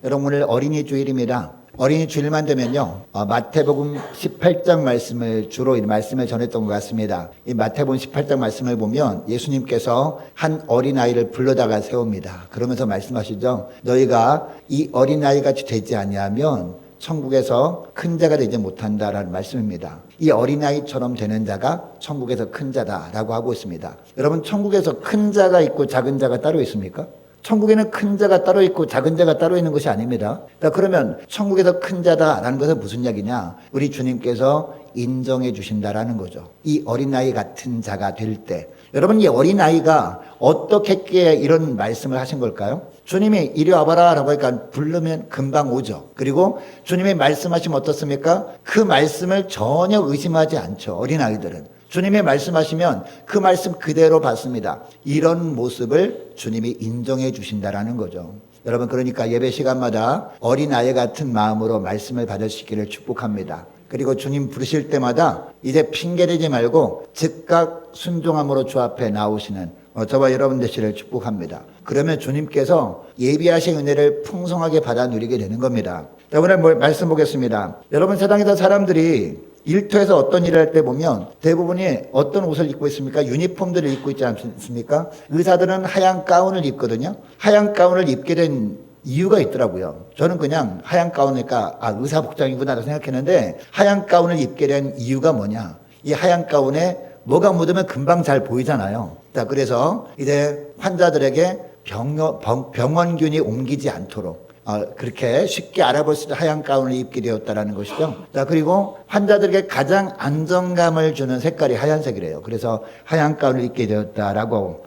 여러분 오늘 어린이 주일입니다. 어린이 주일만 되면요, 마태복음 18장 말씀을 주로 이 말씀을 전했던 것 같습니다. 이 마태복음 18장 말씀을 보면 예수님께서 한 어린아이를 불러다가 세웁니다. 그러면서 말씀하시죠. 너희가 이 어린아이 같이 되지 아니하면 천국에서 큰 자가 되지 못한다라는 말씀입니다. 이 어린아이처럼 되는 자가 천국에서 큰 자다라고 하고 있습니다. 여러분, 천국에서 큰 자가 있고 작은 자가 따로 있습니까? 천국에는 큰 자가 따로 있고 작은 자가 따로 있는 것이 아닙니다. 그러면 천국에서 큰 자다라는 것은 무슨 이야기냐? 우리 주님께서 인정해 주신다라는 거죠. 이 어린아이 같은 자가 될 때. 여러분, 이 어린아이가 어떻게 이런 말씀을 하신 걸까요? 주님이 이리 와봐라 라고 하니까 부르면 금방 오죠. 그리고 주님이 말씀하시면 어떻습니까? 그 말씀을 전혀 의심하지 않죠. 어린아이들은. 주님이 말씀하시면 그 말씀 그대로 받습니다. 이런 모습을 주님이 인정해 주신다라는 거죠. 여러분, 그러니까 예배 시간마다 어린아이 같은 마음으로 말씀을 받으시기를 축복합니다. 그리고 주님 부르실 때마다 이제 핑계대지 말고 즉각 순종함으로 주 앞에 나오시는 저와 여러분 되시기를 축복합니다. 그러면 주님께서 예비하신 은혜를 풍성하게 받아 누리게 되는 겁니다. 자, 오늘 말씀 보겠습니다. 여러분, 세상에서 사람들이 일터에서 어떤 일을 할 때 보면 대부분이 어떤 옷을 입고 있습니까? 유니폼들을 입고 있지 않습니까? 의사들은 하얀 가운을 입거든요. 하얀 가운을 입게 된 이유가 있더라고요. 저는 그냥 하얀 가운이니까 의사 복장이구나 생각했는데, 하얀 가운을 입게 된 이유가 뭐냐? 이 하얀 가운에 뭐가 묻으면 금방 잘 보이잖아요. 자, 그래서 이제 환자들에게 병원균이 옮기지 않도록 그렇게 쉽게 알아볼 수 있는 하얀 가운을 입게 되었다라는 것이죠. 자, 그리고 환자들에게 가장 안정감을 주는 색깔이 하얀색이래요. 그래서 하얀 가운을 입게 되었다라고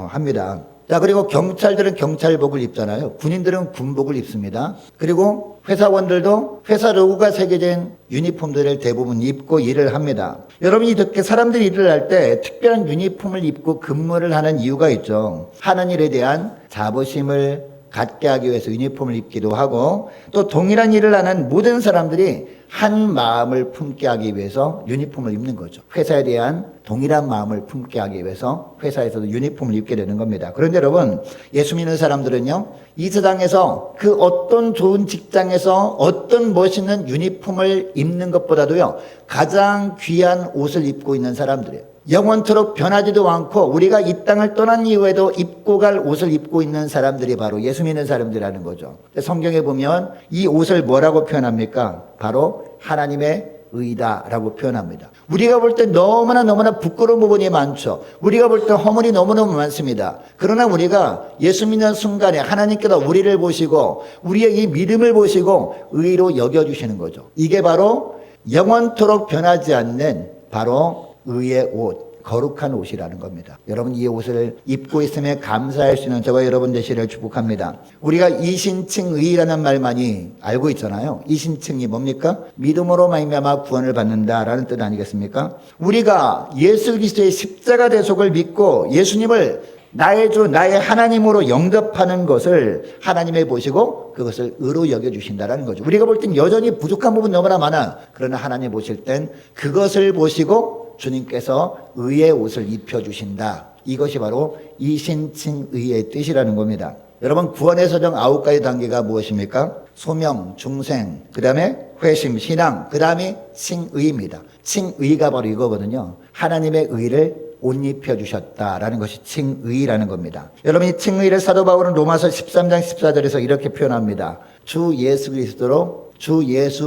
합니다. 자, 그리고 경찰들은 경찰복을 입잖아요. 군인들은 군복을 입습니다. 그리고 회사원들도 회사 로고가 새겨진 유니폼들을 대부분 입고 일을 합니다. 여러분이 이렇게 사람들이 일을 할 때 특별한 유니폼을 입고 근무를 하는 이유가 있죠. 하는 일에 대한 자부심을 갖게 하기 위해서 유니폼을 입기도 하고, 또 동일한 일을 하는 모든 사람들이 한 마음을 품게 하기 위해서 유니폼을 입는 거죠. 회사에 대한 동일한 마음을 품게 하기 위해서 회사에서도 유니폼을 입게 되는 겁니다. 그런데 여러분, 예수 믿는 사람들은요, 이 세상에서 그 어떤 좋은 직장에서 어떤 멋있는 유니폼을 입는 것보다도요, 가장 귀한 옷을 입고 있는 사람들이에요. 영원토록 변하지도 않고 우리가 이 땅을 떠난 이후에도 입고 갈 옷을 입고 있는 사람들이 바로 예수 믿는 사람들이라는 거죠. 성경에 보면 이 옷을 뭐라고 표현합니까? 바로 하나님의 의다라고 표현합니다. 우리가 볼 때 너무나 부끄러운 부분이 많죠. 우리가 볼 때 허물이 너무너무 많습니다. 그러나 우리가 예수 믿는 순간에 하나님께서 우리를 보시고 우리의 이 믿음을 보시고 의로 여겨주시는 거죠. 이게 바로 영원토록 변하지 않는 바로 의의 옷, 거룩한 옷이라는 겁니다. 여러분, 이 옷을 입고 있으면 감사할 수 있는 저와 여러분 되시기를 축복합니다. 우리가 이신칭의라는 말 많이 알고 있잖아요. 이신칭이 뭡니까? 믿음으로 말미암아 구원을 받는다라는 뜻 아니겠습니까? 우리가 예수 그리스도의 십자가 대속을 믿고 예수님을 나의 주, 나의 하나님으로 영접하는 것을 하나님이 보시고 그것을 의로 여겨주신다라는 거죠. 우리가 볼 땐 여전히 부족한 부분 너무나 많아. 그러나 하나님 보실 땐 그것을 보시고 주님께서 의의 옷을 입혀주신다. 이것이 바로 이신칭의의 뜻이라는 겁니다. 여러분, 구원의 서정 9가지 단계가 무엇입니까? 소명, 중생, 그 다음에 회심, 신앙, 그 다음에 칭의입니다. 칭의가 바로 이거거든요. 하나님의 의를 옷 입혀주셨다라는 것이 칭의라는 겁니다. 여러분, 이 칭의를 사도 바울은 로마서 13장 14절에서 이렇게 표현합니다. 주 예수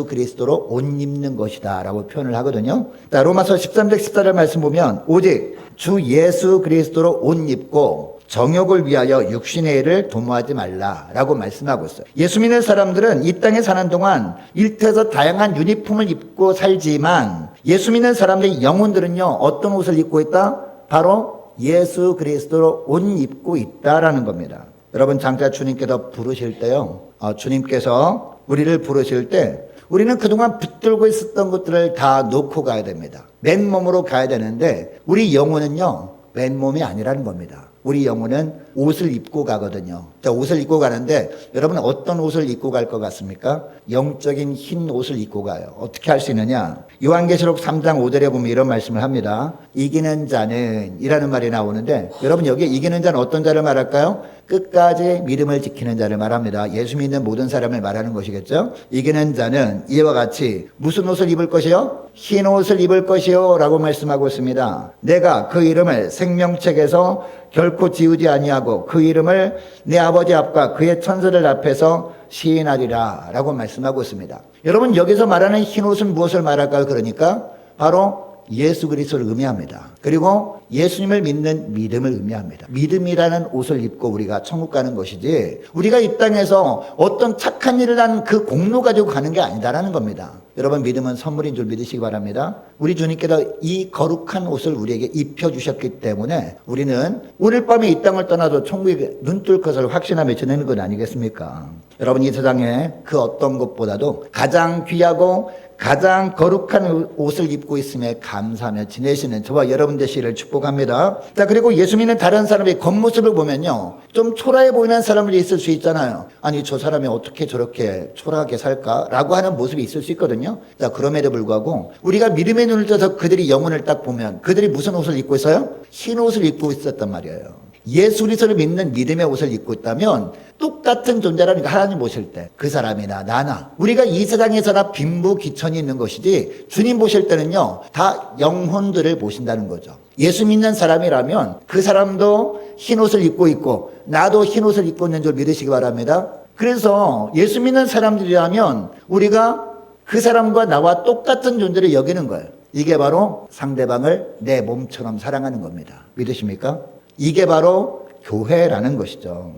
그리스도로 옷 입는 것이다 라고 표현을 하거든요. 자, 로마서 13장 14절 말씀 보면 오직 주 예수 그리스도로 옷 입고 정욕을 위하여 육신의 일을 도모하지 말라라고 말씀하고 있어요. 예수 믿는 사람들은 이 땅에 사는 동안 일터에서 다양한 유니폼을 입고 살지만 예수 믿는 사람들의 영혼들은요, 어떤 옷을 입고 있다? 바로 예수 그리스도로 옷 입고 있다라는 겁니다. 여러분, 장차 주님께서 부르실 때요, 주님께서 우리를 부르실 때 우리는 그동안 붙들고 있었던 것들을 다 놓고 가야 됩니다. 맨몸으로 가야 되는데 우리 영혼은요, 맨몸이 아니라는 겁니다. 우리 영혼은 옷을 입고 가거든요. 자, 옷을 입고 가는데 여러분 어떤 옷을 입고 갈 것 같습니까? 영적인 흰 옷을 입고 가요. 어떻게 할 수 있느냐? 요한계시록 3장 5절에 보면 이런 말씀을 합니다. 이기는 자는 이라는 말이 나오는데 여러분 여기 이기는 자는 어떤 자를 말할까요? 끝까지 믿음을 지키는 자를 말합니다. 예수 믿는 모든 사람을 말하는 것이겠죠. 이기는 자는 이와 같이 무슨 옷을 입을 것이요? 흰 옷을 입을 것이요 라고 말씀하고 있습니다. 내가 그 이름을 생명책에서 결코 지우지 아니하고 그 이름을 내 아버지 앞과 그의 천사들 앞에서 시인하리라 라고 말씀하고 있습니다. 여러분 여기서 말하는 흰 옷은 무엇을 말할까요? 그러니까 바로 예수 그리스도를 의미합니다. 그리고 예수님을 믿는 믿음을 의미합니다. 믿음이라는 옷을 입고 우리가 천국 가는 것이지 우리가 이 땅에서 어떤 착한 일을 한 그 공로 가지고 가는 게 아니다라는 겁니다. 여러분 믿음은 선물인 줄 믿으시기 바랍니다. 우리 주님께서 이 거룩한 옷을 우리에게 입혀주셨기 때문에 우리는 오늘 밤에 이 땅을 떠나도 천국에 눈뜰 것을 확신하며 지내는 것 아니겠습니까? 여러분 이 세상에 그 어떤 것보다도 가장 귀하고 가장 거룩한 옷을 입고 있음에 감사하며 지내시는 저와 여러분 되시기를 축복합니다. 자, 그리고 예수 믿는 다른 사람의 겉모습을 보면요, 좀 초라해 보이는 사람들이 있을 수 있잖아요. 아니 저 사람이 어떻게 저렇게 초라하게 살까라고 하는 모습이 있을 수 있거든요. 자, 그럼에도 불구하고 우리가 믿음의 눈을 떠서 그들이 영혼을 딱 보면 그들이 무슨 옷을 입고 있어요? 흰 옷을 입고 있었단 말이에요. 예수 그리스도를 믿는 믿음의 옷을 입고 있다면 똑같은 존재라니까 하나님 보실 때 그 사람이나 나나 우리가 이 세상에서나 빈부귀천이 있는 것이지 주님 보실 때는요 다 영혼들을 보신다는 거죠. 예수 믿는 사람이라면 그 사람도 흰 옷을 입고 있고 나도 흰 옷을 입고 있는 줄 믿으시기 바랍니다. 그래서 예수 믿는 사람들이라면 우리가 그 사람과 나와 똑같은 존재를 여기는 거예요. 이게 바로 상대방을 내 몸처럼 사랑하는 겁니다. 믿으십니까? 이게 바로 교회라는 것이죠.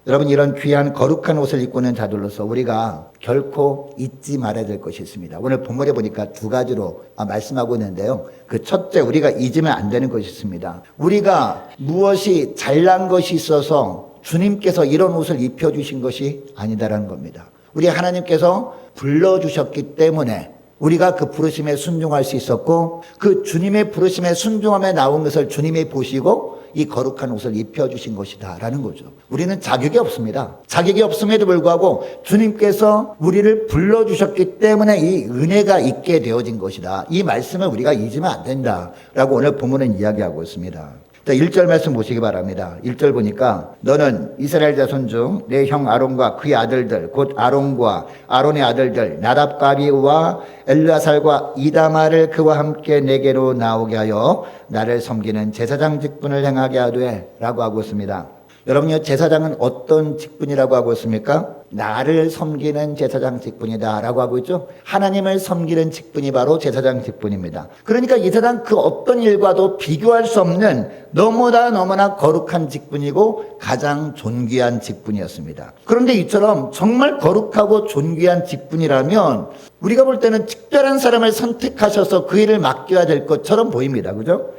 여러분 이런 귀한 거룩한 옷을 입고 있는 자들로서 우리가 결코 잊지 말아야 될 것이 있습니다. 오늘 본문에 보니까 두 가지로 말씀하고 있는데요. 그 첫째 우리가 잊으면 안 되는 것이 있습니다. 우리가 무엇이 잘난 것이 있어서 주님께서 이런 옷을 입혀주신 것이 아니다라는 겁니다. 우리 하나님께서 불러주셨기 때문에 우리가 그 부르심에 순종할 수 있었고 그 주님의 부르심에 순종함에 나온 것을 주님이 보시고 이 거룩한 옷을 입혀주신 것이다 라는 거죠. 우리는 자격이 없습니다. 자격이 없음에도 불구하고 주님께서 우리를 불러주셨기 때문에 이 은혜가 있게 되어진 것이다. 이 말씀을 우리가 잊으면 안 된다 라고 오늘 본문은 이야기하고 있습니다. 자, 1절 말씀 보시기 바랍니다. 1절 보니까 너는 이스라엘 자손 중 내 형 아론과 그의 아들들 곧 아론과 아론의 아들들 나답과 아비우와 엘르아살과 이다마를 그와 함께 내게로 나오게 하여 나를 섬기는 제사장 직분을 행하게 하되 라고 하고 있습니다. 여러분요 제사장은 어떤 직분이라고 하고 있습니까? 나를 섬기는 제사장 직분이다 라고 하고 있죠. 하나님을 섬기는 직분이 바로 제사장 직분입니다. 그러니까 이 세상 그 어떤 일과도 비교할 수 없는 너무나 거룩한 직분이고 가장 존귀한 직분이었습니다. 그런데 이처럼 정말 거룩하고 존귀한 직분이라면 우리가 볼 때는 특별한 사람을 선택하셔서 그 일을 맡겨야 될 것처럼 보입니다. 그죠?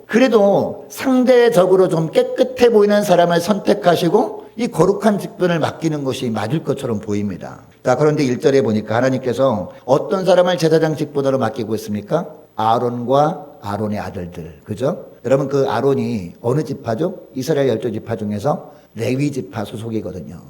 그래도 상대적으로 좀 깨끗해 보이는 사람을 선택하시고 이 거룩한 직분을 맡기는 것이 맞을 것처럼 보입니다. 자, 그런데 1절에 보니까 하나님께서 어떤 사람을 제사장 직분으로 맡기고 있습니까? 아론과 아론의 아들들. 그죠? 여러분 그 아론이 어느 지파죠? 이스라엘 12지파 중에서 레위 지파 소속이거든요.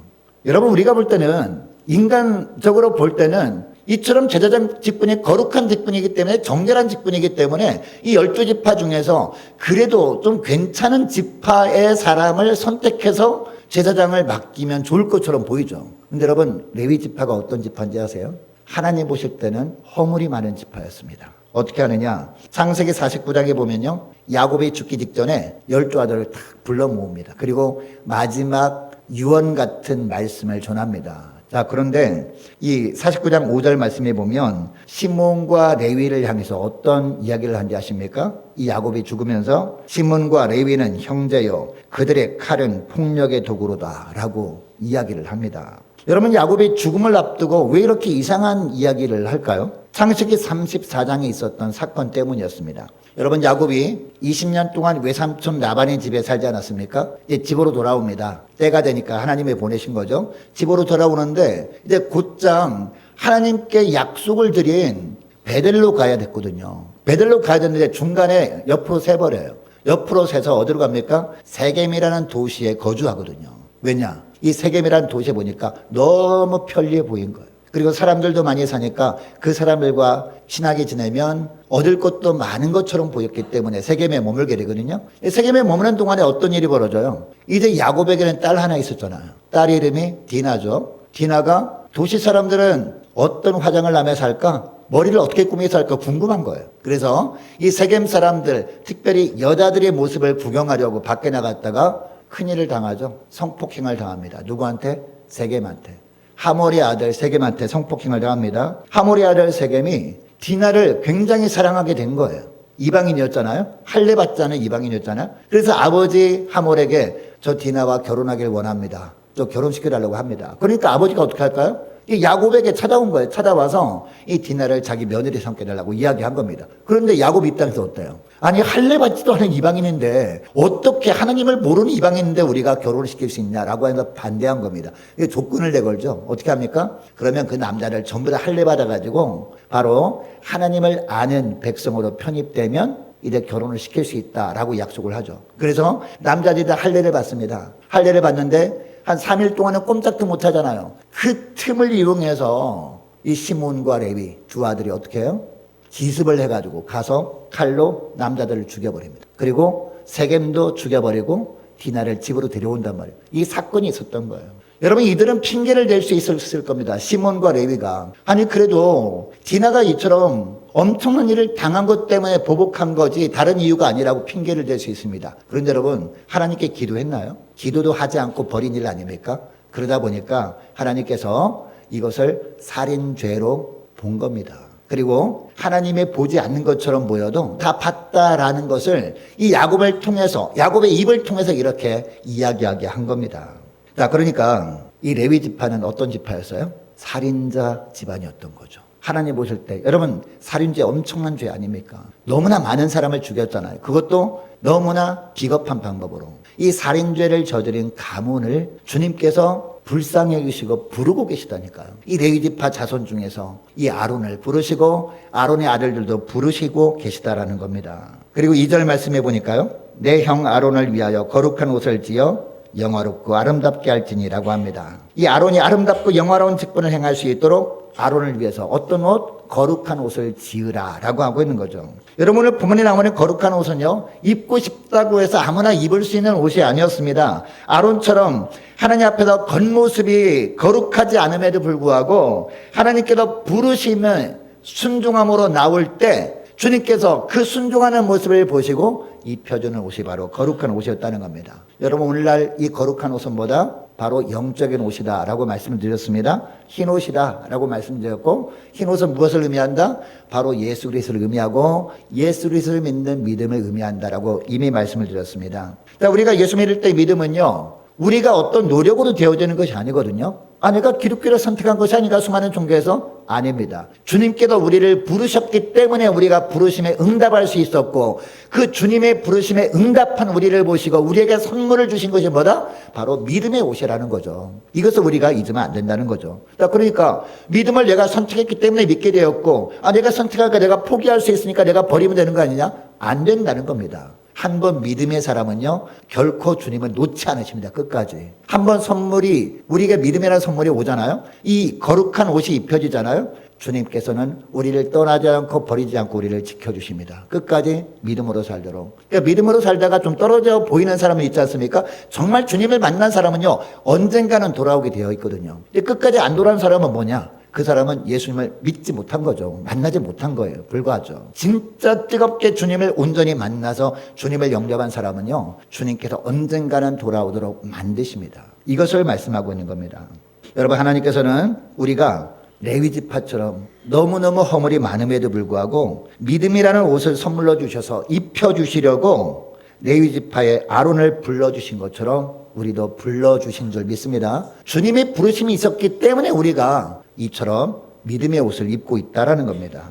여러분 우리가 볼 때는 인간적으로 볼 때는 이처럼 제사장 직분이 거룩한 직분이기 때문에 정결한 직분이기 때문에 이 12지파 중에서 그래도 좀 괜찮은 지파의 사람을 선택해서 제사장을 맡기면 좋을 것처럼 보이죠. 근데 여러분 레위 지파가 어떤 지파인지 아세요? 하나님 보실 때는 허물이 많은 지파였습니다. 어떻게 하느냐? 창세기 49장에 보면요 야곱이 죽기 직전에 12아들을 탁 불러 모읍니다. 그리고 마지막 유언 같은 말씀을 전합니다. 자, 그런데 이 49장 5절 말씀에 보면 시몬과 레위를 향해서 어떤 이야기를 한지 아십니까? 이 야곱이 죽으면서 시몬과 레위는 형제요 그들의 칼은 폭력의 도구로다 라고 이야기를 합니다. 여러분 야곱이 죽음을 앞두고 왜 이렇게 이상한 이야기를 할까요? 창세기 34장에 있었던 사건 때문이었습니다. 여러분 야곱이 20년 동안 외삼촌 라반의 집에 살지 않았습니까? 이제 집으로 돌아옵니다. 때가 되니까 하나님이 보내신 거죠. 집으로 돌아오는데 이제 곧장 하나님께 약속을 드린 베델로 가야 됐거든요. 베델로 가야 됐는데 중간에 옆으로 새버려요. 옆으로 새서 어디로 갑니까? 세겜이라는 도시에 거주하거든요. 왜냐? 이 세겜이라는 도시에 보니까 너무 편리해 보인 거예요. 그리고 사람들도 많이 사니까 그 사람들과 친하게 지내면 얻을 것도 많은 것처럼 보였기 때문에 세겜에 머물게 되거든요. 세겜에 머무는 동안에 어떤 일이 벌어져요? 이제 야곱에게는 딸 하나 있었잖아요. 딸 이름이 디나죠. 디나가 도시 사람들은 어떤 화장을 하며 살까? 머리를 어떻게 꾸미고 살까 궁금한 거예요. 그래서 이 세겜 사람들, 특별히 여자들의 모습을 구경하려고 밖에 나갔다가 큰일을 당하죠. 성폭행을 당합니다. 누구한테? 세겜한테. 하몰의 아들 세겜한테 성폭행을 당합니다. 하몰의 아들 세겜이 디나를 굉장히 사랑하게 된 거예요. 이방인이었잖아요. 할례 받지 않은 이방인이었잖아요. 그래서 아버지 하몰에게 저 디나와 결혼하길 원합니다. 또 결혼시켜달라고 합니다. 그러니까 아버지가 어떻게 할까요? 이 야곱에게 찾아온 거예요. 찾아와서 이 디나를 자기 며느리 삼켜달라고 이야기한 겁니다. 그런데 야곱 입장에서 어때요? 아니 할례 받지도 않은 이방인인데 어떻게 하나님을 모르는 이방인인데 우리가 결혼을 시킬 수 있냐라고 해서 반대한 겁니다. 이게 조건을 내걸죠. 어떻게 합니까? 그러면 그 남자를 전부 다 할례 받아가지고 바로 하나님을 아는 백성으로 편입되면 이제 결혼을 시킬 수 있다라고 약속을 하죠. 그래서 남자들이 다 할례를 받습니다. 할례를 받는데 한 3일 동안은 꼼짝도 못 하잖아요. 그 틈을 이용해서 이 시몬과 레위 두 아들이 어떻게 해요? 기습을 해가지고 가서 칼로 남자들을 죽여버립니다. 그리고 세겜도 죽여버리고 디나를 집으로 데려온단 말이에요. 이 사건이 있었던 거예요. 여러분 이들은 핑계를 댈 수 있었을 겁니다. 시몬과 레위가. 아니 그래도 디나가 이처럼 엄청난 일을 당한 것 때문에 보복한 거지 다른 이유가 아니라고 핑계를 댈 수 있습니다. 그런데 여러분 하나님께 기도했나요? 기도도 하지 않고 버린 일 아닙니까? 그러다 보니까 하나님께서 이것을 살인죄로 본 겁니다. 그리고 하나님의 보지 않는 것처럼 보여도 다 봤다라는 것을 이 야곱을 통해서 야곱의 입을 통해서 이렇게 이야기하게 한 겁니다. 자, 그러니까 이 레위 지파는 어떤 지파였어요? 살인자 집안이었던 거죠. 하나님 보실 때 여러분 살인죄 엄청난 죄 아닙니까? 너무나 많은 사람을 죽였잖아요. 그것도 너무나 비겁한 방법으로. 이 살인죄를 저지른 가문을 주님께서 불쌍히 여기시고 부르고 계시다니까요. 이 레위 지파 자손 중에서 이 아론을 부르시고 아론의 아들들도 부르시고 계시다라는 겁니다. 그리고 2절 말씀해 보니까요. 내 형 아론을 위하여 거룩한 옷을 지어 영화롭고 아름답게 할지니라고 합니다. 이 아론이 아름답고 영화로운 직분을 행할 수 있도록 아론을 위해서 어떤 옷? 거룩한 옷을 지으라라고 하고 있는 거죠. 여러분 오늘 본문에 나오는 거룩한 옷은요. 입고 싶다고 해서 아무나 입을 수 있는 옷이 아니었습니다. 아론처럼 하나님 앞에서 겉모습이 거룩하지 않음에도 불구하고 하나님께서 부르시면 순종함으로 나올 때 주님께서 그 순종하는 모습을 보시고 입혀주는 옷이 바로 거룩한 옷이었다는 겁니다. 여러분 오늘날 이 거룩한 옷은 뭐다? 바로 영적인 옷이다 라고 말씀을 드렸습니다. 흰 옷이다 라고 말씀드렸고 흰 옷은 무엇을 의미한다? 바로 예수 그리스도를 의미하고 예수 그리스도를 믿는 믿음을 의미한다라고 이미 말씀을 드렸습니다. 자, 우리가 예수 믿을 때 믿음은요. 우리가 어떤 노력으로 되어지는 것이 아니거든요. 내가 기독교를 선택한 것이 아니라 수많은 종교에서 아닙니다. 주님께서 우리를 부르셨기 때문에 우리가 부르심에 응답할 수 있었고 그 주님의 부르심에 응답한 우리를 보시고 우리에게 선물을 주신 것이 뭐다? 바로 믿음의 옷이라는 거죠. 이것을 우리가 잊으면 안 된다는 거죠. 그러니까 믿음을 내가 선택했기 때문에 믿게 되었고 내가 선택하니까 내가 포기할 수 있으니까 내가 버리면 되는 거 아니냐? 안 된다는 겁니다. 한 번 믿음의 사람은요 결코 주님을 놓지 않으십니다. 끝까지. 한 번 선물이 우리에게 믿음이라는 선물이 오잖아요. 이 거룩한 옷이 입혀지잖아요. 주님께서는 우리를 떠나지 않고 버리지 않고 우리를 지켜주십니다. 끝까지 믿음으로 살도록. 그러니까 믿음으로 살다가 좀 떨어져 보이는 사람은 있지 않습니까? 정말 주님을 만난 사람은요 언젠가는 돌아오게 되어 있거든요. 근데 끝까지 안 돌아온 사람은 뭐냐? 그 사람은 예수님을 믿지 못한 거죠. 만나지 못한 거예요. 불과하죠. 진짜 뜨겁게 주님을 온전히 만나서 주님을 영접한 사람은요. 주님께서 언젠가는 돌아오도록 만드십니다. 이것을 말씀하고 있는 겁니다. 여러분 하나님께서는 우리가 레위 지파처럼 너무너무 허물이 많음에도 불구하고 믿음이라는 옷을 선물로 주셔서 입혀주시려고 레위 지파의 아론을 불러주신 것처럼 우리도 불러주신 줄 믿습니다. 주님의 부르심이 있었기 때문에 우리가 이처럼 믿음의 옷을 입고 있다라는 겁니다.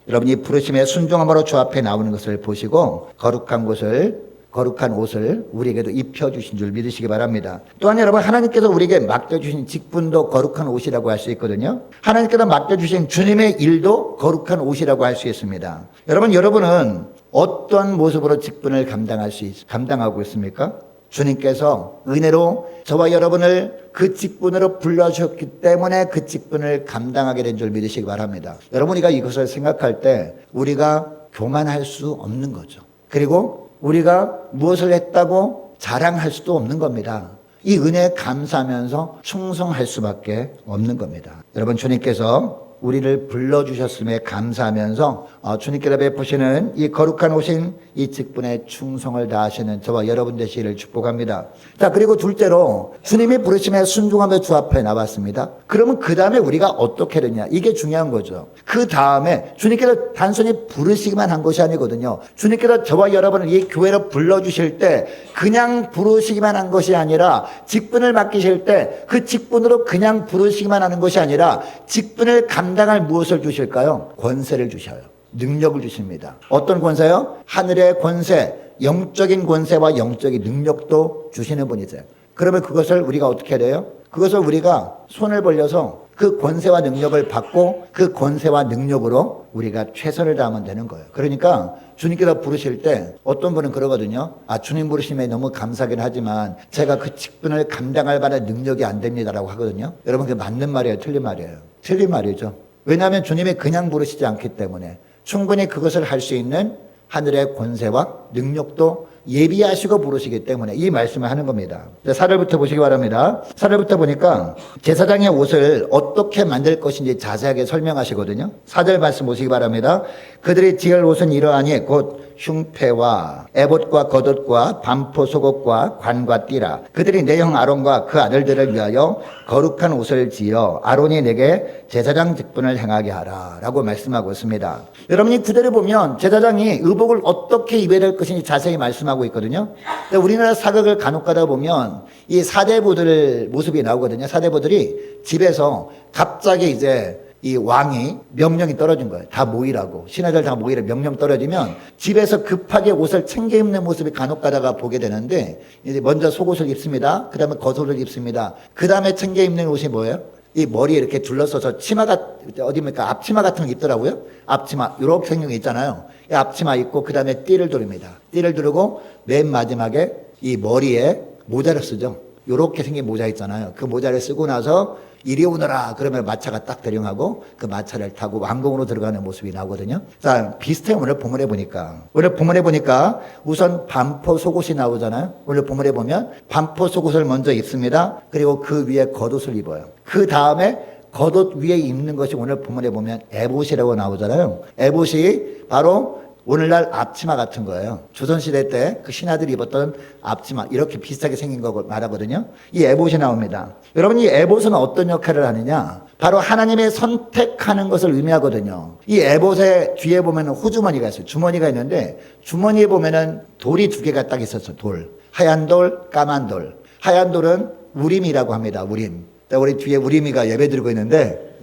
여러분 이 부르심의 순종함으로 주 앞에 나오는 것을 보시고 거룩한 옷을 우리에게도 입혀주신 줄 믿으시기 바랍니다. 또한 여러분 하나님께서 우리에게 맡겨주신 직분도 거룩한 옷이라고 할 수 있거든요. 하나님께서 맡겨주신 주님의 일도 거룩한 옷이라고 할 수 있습니다. 여러분은 어떤 모습으로 직분을 감당하고 있습니까? 주님께서 은혜로 저와 여러분을 그 직분으로 불러주셨기 때문에 그 직분을 감당하게 된 줄 믿으시기 바랍니다. 여러분이가 이것을 생각할 때 우리가 교만할 수 없는 거죠. 그리고 우리가 무엇을 했다고 자랑할 수도 없는 겁니다. 이 은혜에 감사하면서 충성할 수밖에 없는 겁니다. 여러분, 주님께서 우리를 불러주셨음에 감사하면서 주님께서 베푸시는 이 거룩한 오신 이 직분에 충성을 다하시는 저와 여러분 되시기를 축복합니다. 자, 그리고 둘째로 주님이 부르심에 순종하며 주 앞에 나왔습니다. 그러면 그 다음에 우리가 어떻게 되냐, 이게 중요한 거죠. 그 다음에 주님께서 단순히 부르시기만 한 것이 아니거든요. 주님께서 저와 여러분을 이 교회로 불러주실 때 그냥 부르시기만 한 것이 아니라, 직분을 맡기실 때 그 직분으로 그냥 부르시기만 하는 것이 아니라 직분을 감당할 무엇을 주실까요? 권세를 주셔요. 능력을 주십니다. 어떤 권세요? 하늘의 권세, 영적인 권세와 영적인 능력도 주시는 분이세요. 그러면 그것을 우리가 어떻게 해야 돼요? 그것을 우리가 손을 벌려서 그 권세와 능력을 받고 그 권세와 능력으로 우리가 최선을 다하면 되는 거예요. 그러니까 주님께서 부르실 때 어떤 분은 그러거든요. 주님 부르심에 너무 감사하긴 하지만 제가 그 직분을 감당할 만한 능력이 안 됩니다라고 하거든요. 여러분, 그게 맞는 말이에요? 틀린 말이에요? 틀린 말이죠. 왜냐하면 주님이 그냥 부르시지 않기 때문에 충분히 그것을 할 수 있는 하늘의 권세와 능력도 예비하시고 부르시기 때문에 이 말씀을 하는 겁니다. 4절부터 보시기 바랍니다. 4절부터 보니까 제사장의 옷을 어떻게 만들 것인지 자세하게 설명하시거든요. 4절 말씀 보시기 바랍니다. 그들이 지을 옷은 이러하니 곧 흉패와 에봇과 겉옷과 반포 속옷과 관과 띠라. 그들이 내 형 아론과 그 아들들을 위하여 거룩한 옷을 지어 아론이 내게 제사장 직분을 행하게 하라 라고 말씀하고 있습니다. 여러분이 구절을 보면 제사장이 의복을 어떻게 입어야 될 것인지 자세히 말씀하고 있거든요. 우리나라 사극을 간혹 가다 보면 이 사대부들 모습이 나오거든요. 사대부들이 집에서 갑자기 이제 이 왕이 명령이 떨어진 거예요. 다 모이라고. 신하들 다 모이라 명령 떨어지면 집에서 급하게 옷을 챙겨 입는 모습이 간혹 가다가 보게 되는데, 이제 먼저 속옷을 입습니다. 그 다음에 겉옷을 입습니다. 그 다음에 챙겨 입는 옷이 뭐예요? 이 머리에 이렇게 둘러서서 치마가, 어디입니까? 앞치마 같은 거 입더라고요. 앞치마. 이렇게 생긴 게 있잖아요. 이 앞치마 입고 그 다음에 띠를 두릅니다. 띠를 두르고 맨 마지막에 이 머리에 모자를 쓰죠. 이렇게 생긴 모자 있잖아요. 그 모자를 쓰고 나서 이리 오너라 그러면 마차가 딱 대령하고 그 마차를 타고 왕궁으로 들어가는 모습이 나오거든요. 자, 비슷해요. 오늘 본문에 보니까 우선 반포 속옷이 나오잖아요. 오늘 본문에 보면 반포 속옷을 먼저 입습니다. 그리고 그 위에 겉옷을 입어요. 그 다음에 겉옷 위에 입는 것이 오늘 본문에 보면 에봇이라고 나오잖아요. 에봇이 바로 오늘날 앞치마 같은 거예요. 조선시대 때 그 신하들이 입었던 앞치마, 이렇게 비슷하게 생긴 거 말하거든요. 이 에봇이 나옵니다. 여러분, 이 에봇은 어떤 역할을 하느냐? 바로 하나님의 선택하는 것을 의미하거든요. 이 에봇의 뒤에 보면 호주머니가 있어요. 주머니가 있는데 주머니에 보면은 돌이 두 개가 딱 있었어요. 돌. 하얀 돌, 까만 돌. 하얀 돌은 우림이라고 합니다. 우림. 우리 뒤에 우림이가 예배 드리고 있는데,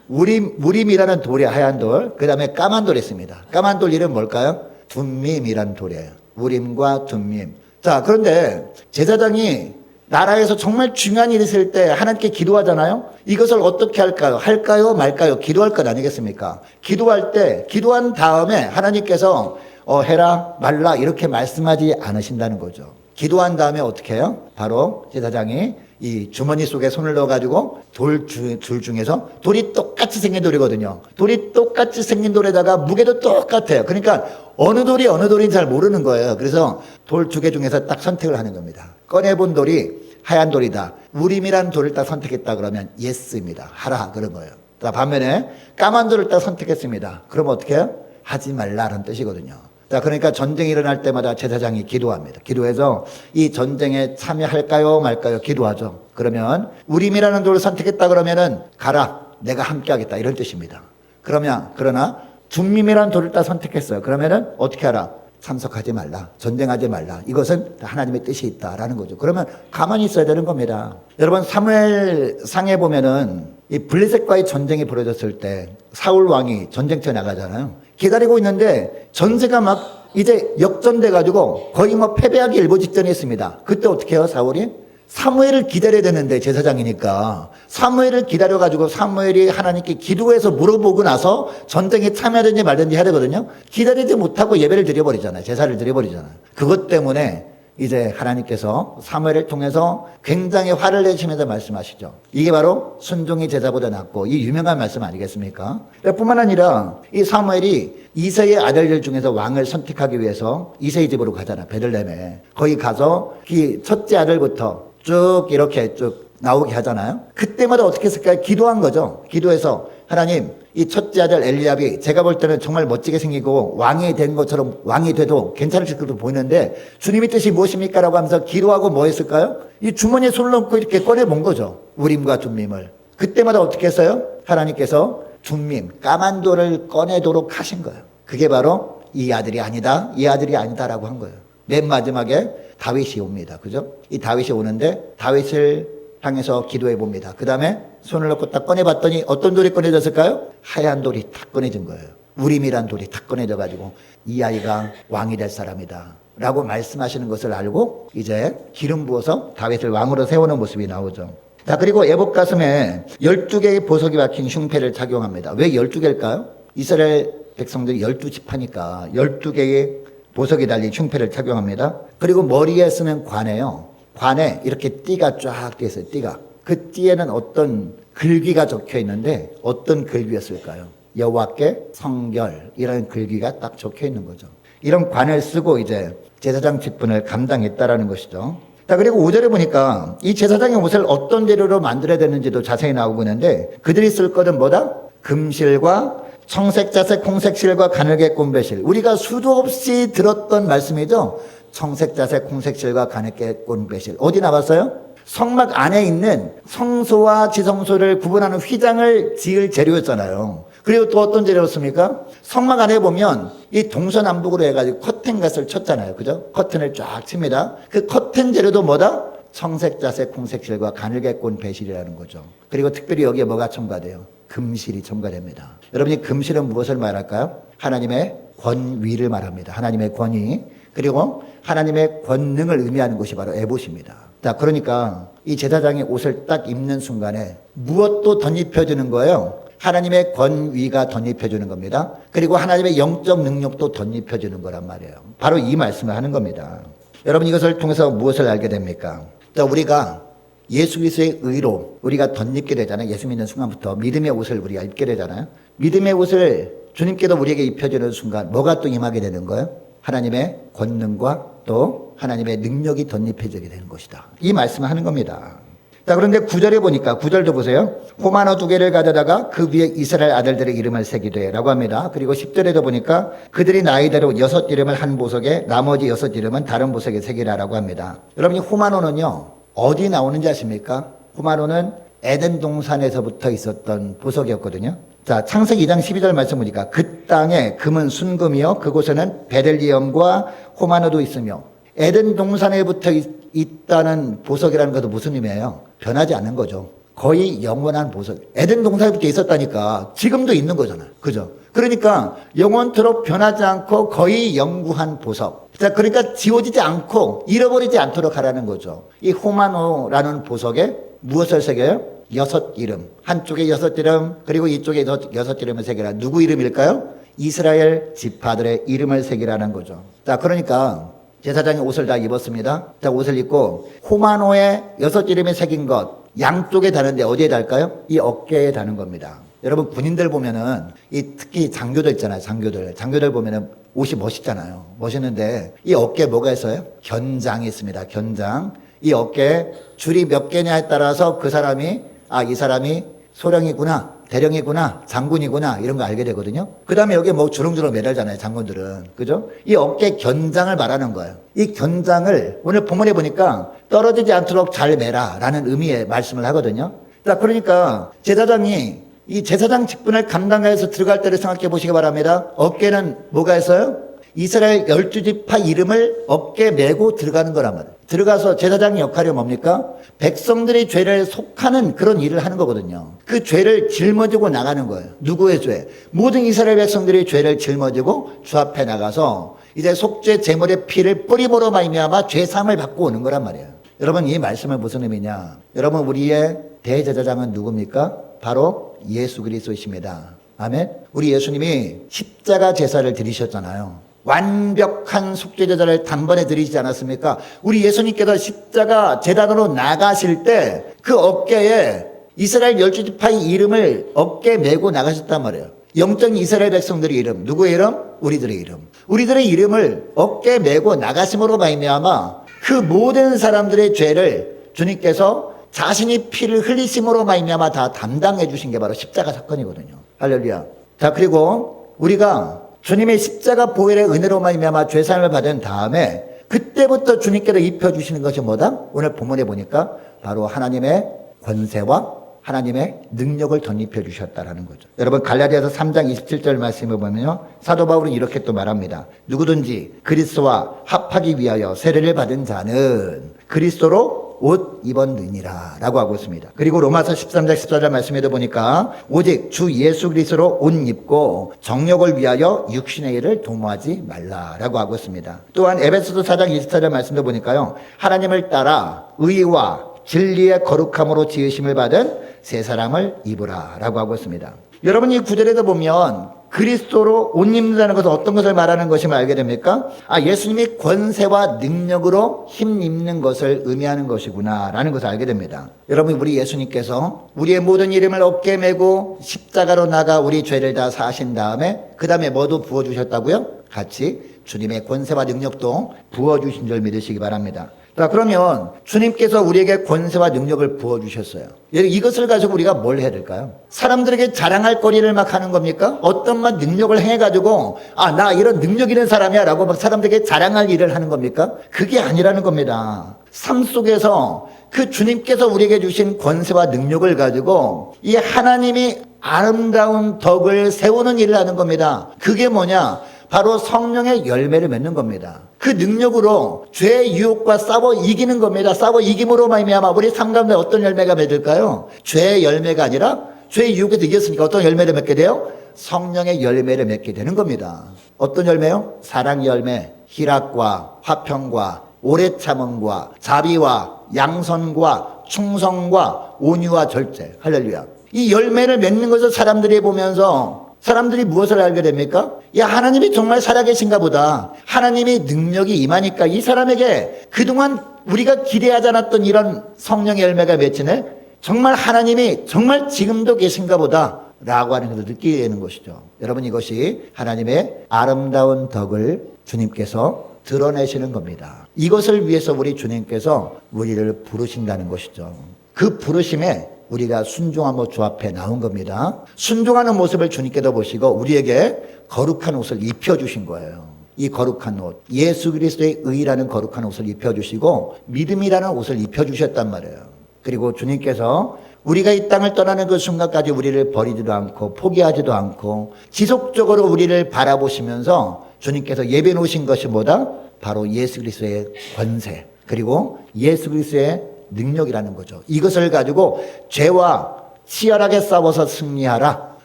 우림이라는 돌이 하얀 돌, 그 다음에 까만 돌이 있습니다. 까만 돌 이름 뭘까요? 둠밈이라는 돌이에요. 우림과 둠밈. 자, 그런데 제사장이 나라에서 정말 중요한 일이 있을 때 하나님께 기도하잖아요. 이것을 어떻게 할까요? 할까요? 말까요? 기도할 것 아니겠습니까? 기도할 때, 기도한 다음에 하나님께서 해라, 말라 이렇게 말씀하지 않으신다는 거죠. 기도한 다음에 어떻게 해요? 바로 제사장이 이 주머니 속에 손을 넣어가지고 줄 중에서 돌이 똑같이 생긴 돌이거든요. 돌이 똑같이 생긴 돌에다가 무게도 똑같아요. 그러니까 어느 돌이 어느 돌인지 잘 모르는 거예요. 그래서 돌 두 개 중에서 딱 선택을 하는 겁니다. 꺼내본 돌이 하얀 돌이다. 우림이라는 돌을 딱 선택했다 그러면 예스입니다. 하라 그런 거예요. 자, 반면에 까만 돌을 딱 선택했습니다. 그러면 어떻게 해요? 하지 말라라는 뜻이거든요. 자, 그러니까 전쟁이 일어날 때마다 제사장이 기도합니다. 기도해서 이 전쟁에 참여할까요, 말까요? 기도하죠. 그러면 우림이라는 돌을 선택했다 그러면은 가라, 내가 함께하겠다 이런 뜻입니다. 그러나 둠밈이라는 돌을 딱 선택했어요. 그러면은 어떻게 하라? 참석하지 말라, 전쟁하지 말라. 이것은 하나님의 뜻이 있다라는 거죠. 그러면 가만히 있어야 되는 겁니다. 여러분, 사무엘상에 보면은 이 블레셋과의 전쟁이 벌어졌을 때 사울 왕이 전쟁터에 나가잖아요. 기다리고 있는데 전세가 막 이제 역전돼 가지고 거의 뭐 패배하기 일보 직전에 있습니다. 그때 어떻게 해요? 사울이 사무엘을 기다려야 되는데 제사장이니까 사무엘을 기다려가지고 사무엘이 하나님께 기도해서 물어보고 나서 전쟁에 참여하든지 말든지 해야 되거든요. 기다리지 못하고 예배를 드려버리잖아요. 제사를 드려버리잖아요. 그것 때문에 이제 하나님께서 사무엘을 통해서 굉장히 화를 내시면서 말씀하시죠. 이게 바로 순종이 제사보다 낫고 이 유명한 말씀 아니겠습니까? 뿐만 아니라 이 사무엘이 이새의 아들들 중에서 왕을 선택하기 위해서 이새의 집으로 가잖아. 베들레헴에. 거기 가서 이 첫째 아들부터 쭉 이렇게 쭉 나오게 하잖아요. 그때마다 어떻게 했을까요? 기도한 거죠. 기도해서 하나님, 이 첫째 아들 엘리압이 제가 볼 때는 정말 멋지게 생기고 왕이 된 것처럼 왕이 돼도 괜찮을 것으로 보이는데 주님의 뜻이 무엇입니까? 라고 하면서 기도하고 뭐 했을까요? 이 주머니에 손을 넣고 이렇게 꺼내본 거죠. 우림과 둠밈을. 그때마다 어떻게 했어요? 하나님께서 둠밈, 까만 돌을 꺼내도록 하신 거예요. 그게 바로 이 아들이 아니다, 이 아들이 아니다라고 한 거예요. 맨 마지막에 다윗이 옵니다. 그죠? 이 다윗이 오는데 다윗을 향해서 기도해 봅니다. 그 다음에 손을 넣고 딱 꺼내봤더니 어떤 돌이 꺼내졌을까요? 하얀 돌이 탁 꺼내진 거예요. 우림이란 돌이 탁 꺼내져가지고 이 아이가 왕이 될 사람이다 라고 말씀하시는 것을 알고 이제 기름 부어서 다윗을 왕으로 세우는 모습이 나오죠. 자, 그리고 애복 가슴에 12개의 보석이 박힌 흉패를 착용합니다. 왜 12개일까요? 이스라엘 백성들이 12지파니까 12개의 보석이 달린 흉패를 착용합니다. 그리고 머리에 쓰는 관에요. 관에 이렇게 띠가 쫙 돼 있어요. 띠가. 그 띠에는 어떤 글귀가 적혀 있는데 어떤 글귀였을까요? 여호와께 성결이라는 글귀가 딱 적혀 있는 거죠. 이런 관을 쓰고 이제 제사장 직분을 감당했다라는 것이죠. 자, 그리고 5절에 보니까 이 제사장의 옷을 어떤 재료로 만들어야 되는지도 자세히 나오고 있는데 그들이 쓸 것은 뭐다? 금실과 청색, 자색, 홍색실과 가늘게 꼰 배실. 우리가 수도 없이 들었던 말씀이죠. 청색, 자색, 홍색실과 가늘게 꼰 배실. 어디 나왔어요? 성막 안에 있는 성소와 지성소를 구분하는 휘장을 지을 재료였잖아요. 그리고 또 어떤 재료였습니까? 성막 안에 보면 이 동서남북으로 해가지고 커튼 갓을 쳤잖아요. 그죠? 커튼을 쫙 칩니다. 그 커튼 재료도 뭐다? 청색, 자색, 홍색실과 가늘게 꼰 배실이라는 거죠. 그리고 특별히 여기에 뭐가 첨가돼요? 금실이 첨가됩니다. 여러분이 금실은 무엇을 말할까요? 하나님의 권위를 말합니다. 하나님의 권위. 그리고 하나님의 권능을 의미하는 것이 바로 에봇입니다. 자, 그러니까 이 제사장의 옷을 딱 입는 순간에 무엇도 덧입혀주는 거예요? 하나님의 권위가 덧입혀주는 겁니다. 그리고 하나님의 영적 능력도 덧입혀주는 거란 말이에요. 바로 이 말씀을 하는 겁니다. 여러분 이것을 통해서 무엇을 알게 됩니까? 자, 우리가 예수 그리스도의 의로 우리가 덧입게 되잖아요. 예수 믿는 순간부터 믿음의 옷을 우리가 입게 되잖아요. 믿음의 옷을 주님께서 우리에게 입혀주는 순간 뭐가 또 임하게 되는 거예요? 하나님의 권능과 또 하나님의 능력이 덧입혀지게 되는 것이다. 이 말씀을 하는 겁니다. 자, 그런데 9절에 보니까 9절도 보세요. 호마노 2개를 가져다가 그 위에 이스라엘 아들들의 이름을 새기되 라고 합니다. 그리고 10절에도 보니까 그들이 나이대로 6 이름을 한 보석에 나머지 6 이름은 다른 보석에 새기라라고 합니다. 여러분이 호마노는요 어디 나오는지 아십니까? 호마노는 에덴 동산에서부터 있었던 보석이었거든요. 자, 창세기 2장 12절 말씀 보니까 그 땅에 금은 순금이요 그곳에는 베델리엄과 호마노도 있으며 에덴 동산에부터 있다는 보석이라는 것도 무슨 의미예요? 변하지 않는 거죠. 거의 영원한 보석. 에덴 동산에부터 있었다니까 지금도 있는 거잖아요. 그죠? 그러니까 영원토록 변하지 않고 거의 영구한 보석. 자, 그러니까 지워지지 않고 잃어버리지 않도록 하라는 거죠. 이 호마노라는 보석에 무엇을 새겨요? 6 이름. 한쪽에 6 이름, 그리고 이쪽에 6 이름을 새기라. 누구 이름일까요? 이스라엘 지파들의 이름을 새기라는 거죠. 자, 그러니까 제사장이 옷을 다 입었습니다. 자, 옷을 입고 호마노에 6 이름이 새긴 것 양쪽에 다는데 어디에 달까요? 이 어깨에 다는 겁니다. 여러분 군인들 보면은 특히 장교들 있잖아요. 장교들 보면은 옷이 멋있잖아요. 멋있는데 이 어깨에 뭐가 있어요? 견장이 있습니다. 견장. 이 어깨에 줄이 몇 개냐에 따라서 그 사람이 이 사람이 소령이구나, 대령이구나, 장군이구나 이런 거 알게 되거든요. 그 다음에 여기에 뭐 주렁주렁 매달잖아요. 장군들은. 그죠? 이 어깨 견장을 말하는 거예요. 이 견장을 오늘 본문에 보니까 떨어지지 않도록 잘 매라 라는 의미의 말씀을 하거든요. 자, 그러니까 제사장이 이 제사장 직분을 감당해서 들어갈 때를 생각해 보시기 바랍니다. 어깨는 뭐가 있어요? 이스라엘 12지파 이름을 어깨에 메고 들어가는 거란 말이에요. 들어가서 제사장의 역할이 뭡니까? 백성들이 죄를 속하는 그런 일을 하는 거거든요. 그 죄를 짊어지고 나가는 거예요. 누구의 죄? 모든 이스라엘 백성들이 죄를 짊어지고 주 앞에 나가서 이제 속죄 제물의 피를 뿌림으로 말미암아 죄 사함을 받고 오는 거란 말이에요. 여러분, 이 말씀은 무슨 의미냐? 여러분, 우리의 대제사장은 누굽니까? 바로 예수 그리스도이십니다. 아멘. 우리 예수님이 십자가 제사를 드리셨잖아요. 완벽한 속죄제사를 단번에 드리지 않았습니까? 우리 예수님께서 십자가 제단으로 나가실 때 그 어깨에 이스라엘 12지파의 이름을 어깨에 메고 나가셨단 말이에요. 영적 이스라엘 백성들의 이름, 누구의 이름? 우리들의 이름. 우리들의 이름을 어깨에 메고 나가심으로 말미암아 그 모든 사람들의 죄를 주님께서 자신이 피를 흘리심으로 말미암아 다 담당해 주신 게 바로 십자가 사건이거든요. 할렐루야. 자, 그리고 우리가 주님의 십자가 보혈의 은혜로 말미암아 죄사함을 받은 다음에 그때부터 주님께서 입혀주시는 것이 뭐다? 오늘 본문에 보니까 바로 하나님의 권세와 하나님의 능력을 덧입혀 주셨다라는 거죠. 여러분, 갈라디아서 3장 27절 말씀을 보면요, 사도 바울은 이렇게 또 말합니다. 누구든지 그리스도와 합하기 위하여 세례를 받은 자는 그리스도로 옷 입었느니라 라고 하고 있습니다. 그리고 로마서 13장 14절 말씀에도 보니까 오직 주 예수 그리스도로 옷 입고 정욕을 위하여 육신의 일을 도모하지 말라라고 하고 있습니다. 또한 에베소서 4장 24절 말씀도 보니까요, 하나님을 따라 의와 진리의 거룩함으로 지으심을 받은 새 사람을 입으라 라고 하고 있습니다. 여러분, 이 구절에도 보면 그리스도로 옷 입는다는 것은 어떤 것을 말하는 것임을 알게 됩니까? 예수님이 권세와 능력으로 힘 입는 것을 의미하는 것이구나 라는 것을 알게 됩니다. 여러분, 우리 예수님께서 우리의 모든 이름을 어깨에 메고 십자가로 나가 우리 죄를 다 사하신 다음에 그 다음에 뭐도 부어주셨다고요? 같이 주님의 권세와 능력도 부어주신 줄 믿으시기 바랍니다. 자, 그러면 주님께서 우리에게 권세와 능력을 부어주셨어요. 이것을 가지고 우리가 뭘 해야 될까요? 사람들에게 자랑할 거리를 막 하는 겁니까? 어떤 막 능력을 해가지고 나 이런 능력 있는 사람이야 라고 막 사람들에게 자랑할 일을 하는 겁니까? 그게 아니라는 겁니다. 삶 속에서 그 주님께서 우리에게 주신 권세와 능력을 가지고 이 하나님이 아름다운 덕을 세우는 일을 하는 겁니다. 그게 뭐냐? 바로 성령의 열매를 맺는 겁니다. 그 능력으로 죄의 유혹과 싸워 이기는 겁니다. 싸워 이김으로 말미암아 우리 삶 가운데 어떤 열매가 맺을까요? 죄의 열매가 아니라 죄의 유혹에서 이겼으니까 어떤 열매를 맺게 돼요? 성령의 열매를 맺게 되는 겁니다. 어떤 열매요? 사랑 열매, 희락과 화평과 오래 참음과 자비와 양선과 충성과 온유와 절제. 할렐루야. 이 열매를 맺는 것을 사람들이 보면서 사람들이 무엇을 알게 됩니까? 하나님이 정말 살아계신가 보다. 하나님의 능력이 임하니까 이 사람에게 그동안 우리가 기대하지 않았던 이런 성령의 열매가 맺히네? 정말 하나님이 정말 지금도 계신가 보다 라고 하는 것을 느끼게 되는 것이죠. 여러분, 이것이 하나님의 아름다운 덕을 주님께서 드러내시는 겁니다. 이것을 위해서 우리 주님께서 우리를 부르신다는 것이죠. 그 부르심에 우리가 순종함으로 주 앞에 나온 겁니다. 순종하는 모습을 주님께서 보시고 우리에게 거룩한 옷을 입혀주신 거예요. 이 거룩한 옷, 예수 그리스도의 의라는 거룩한 옷을 입혀주시고 믿음이라는 옷을 입혀주셨단 말이에요. 그리고 주님께서 우리가 이 땅을 떠나는 그 순간까지 우리를 버리지도 않고 포기하지도 않고 지속적으로 우리를 바라보시면서 주님께서 예배 놓으신 것이 뭐다? 바로 예수 그리스도의 권세, 그리고 예수 그리스도의 능력이라는 거죠. 이것을 가지고 죄와 치열하게 싸워서 승리하라.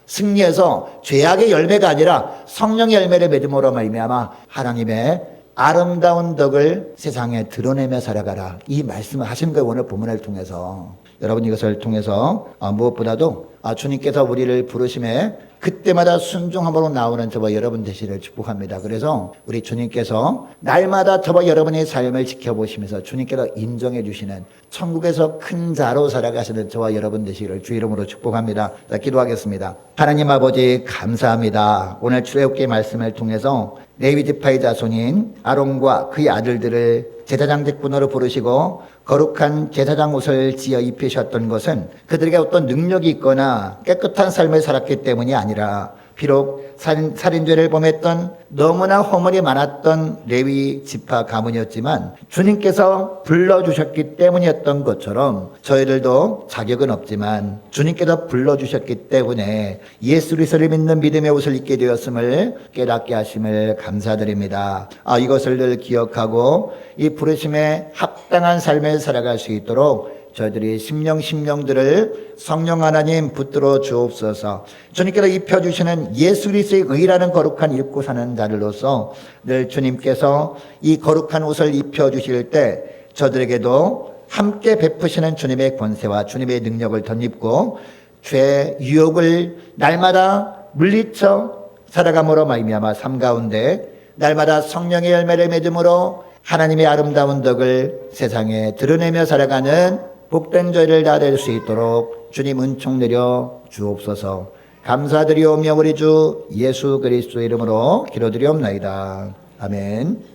승리해서 죄악의 열매가 아니라 성령의 열매를 맺음으로 말미암아 하나님의 아름다운 덕을 세상에 드러내며 살아가라. 이 말씀을 하신 거예요. 오늘 본문을 통해서. 여러분, 이것을 통해서 무엇보다도 주님께서 우리를 부르심에 그때마다 순종함으로 나오는 저와 여러분 되시기를 축복합니다. 그래서 우리 주님께서 날마다 저와 여러분의 삶을 지켜보시면서 주님께서 인정해 주시는 천국에서 큰 자로 살아가시는 저와 여러분 되시기를 주 이름으로 축복합니다. 자, 기도하겠습니다. 하나님 아버지, 감사합니다. 오늘 출애굽기 말씀을 통해서 레위 지파의 자손인 아론과 그의 아들들을 제사장 직분으로 부르시고 거룩한 제사장 옷을 지어 입히셨던 것은 그들에게 어떤 능력이 있거나 깨끗한 삶을 살았기 때문이 아니라 비록 살인죄를 범했던 너무나 허물이 많았던 레위 지파 가문이었지만 주님께서 불러주셨기 때문이었던 것처럼 저희들도 자격은 없지만 주님께서 불러주셨기 때문에 예수 그리스도를 믿는 믿음의 옷을 입게 되었음을 깨닫게 하심을 감사드립니다. 이것을 늘 기억하고 이 부르심에 합당한 삶을 살아갈 수 있도록 저희들이 심령들을 성령 하나님 붙들어 주옵소서. 주님께서 입혀주시는 예수 그리스도의 의라는 거룩한 입고 사는 자들로서 늘 주님께서 이 거룩한 옷을 입혀주실 때 저들에게도 함께 베푸시는 주님의 권세와 주님의 능력을 덧입고 죄의 유혹을 날마다 물리쳐 살아감으로 말미암아 삶 가운데 날마다 성령의 열매를 맺음으로 하나님의 아름다운 덕을 세상에 드러내며 살아가는 복된 저희를 다 될 수 있도록 주님 은총 내려 주옵소서. 감사드리오며 우리 주 예수 그리스도 이름으로 기도드리옵나이다. 아멘.